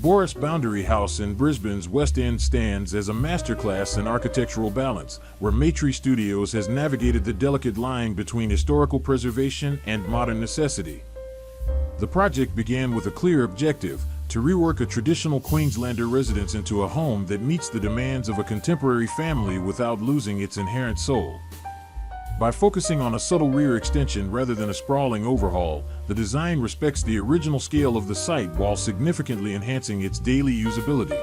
Borris Boundary House in Brisbane's West End stands as a masterclass in architectural balance, where Maytree Studios has navigated the delicate line between historical preservation and modern necessity. The project began with a clear objective: to rework a traditional Queenslander residence into a home that meets the demands of a contemporary family without losing its inherent soul. By focusing on a subtle rear extension rather than a sprawling overhaul, the design respects the original scale of the site while significantly enhancing its daily usability.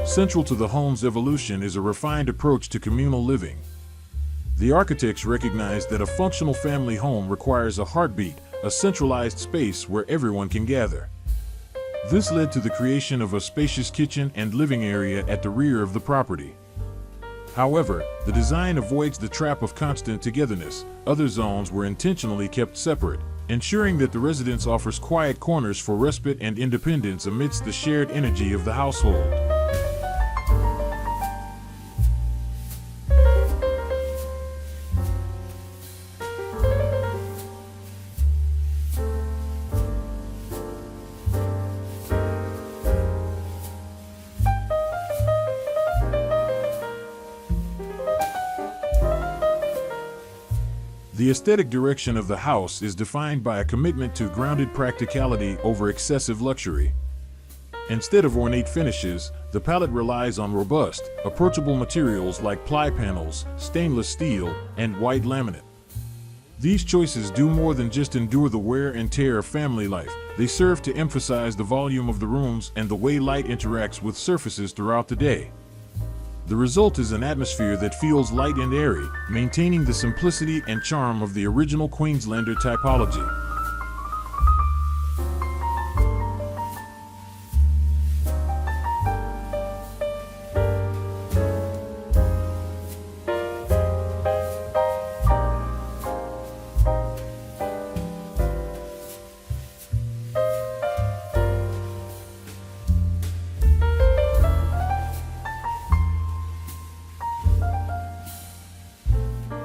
Central to the home's evolution is a refined approach to communal living. The architects recognized that a functional family home requires a heartbeat, a centralized space where everyone can gather. This led to the creation of a spacious kitchen and living area at the rear of the property. However, the design avoids the trap of constant togetherness. Other zones were intentionally kept separate, ensuring that the residence offers quiet corners for respite and independence amidst the shared energy of the household. The aesthetic direction of the house is defined by a commitment to grounded practicality over excessive luxury. Instead of ornate finishes, the palette relies on robust, approachable materials like ply panels, stainless steel, and white laminate. These choices do more than just endure the wear and tear of family life. They serve to emphasize the volume of the rooms and the way light interacts with surfaces throughout the day. The result is an atmosphere that feels light and airy, maintaining the simplicity and charm of the original Queenslander typology.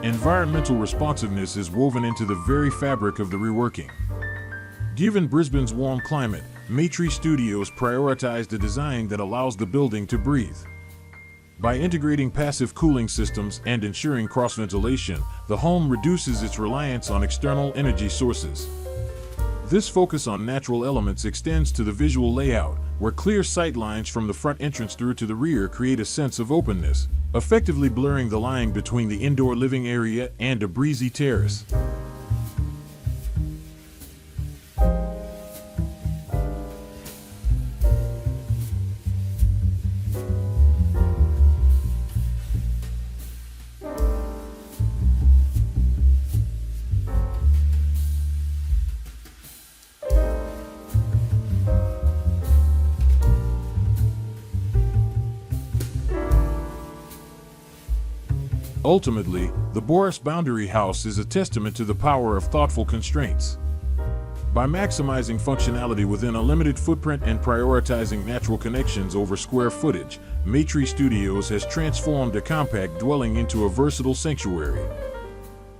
Environmental responsiveness is woven into the very fabric of the reworking. Given Brisbane's warm climate, Maytree Studios prioritized a design that allows the building to breathe. By integrating passive cooling systems and ensuring cross-ventilation, the home reduces its reliance on external energy sources. This focus on natural elements extends to the visual layout, where clear sight lines from the front entrance through to the rear create a sense of openness, effectively blurring the line between the indoor living area and a breezy terrace. Ultimately, the Borris Boundary House is a testament to the power of thoughtful constraints. By maximizing functionality within a limited footprint and prioritizing natural connections over square footage, Maytree Studios has transformed a compact dwelling into a versatile sanctuary.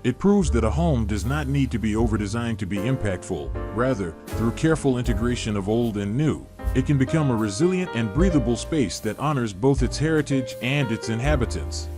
It proves that a home does not need to be over-designed to be impactful. Rather, through careful integration of old and new, it can become a resilient and breathable space that honors both its heritage and its inhabitants.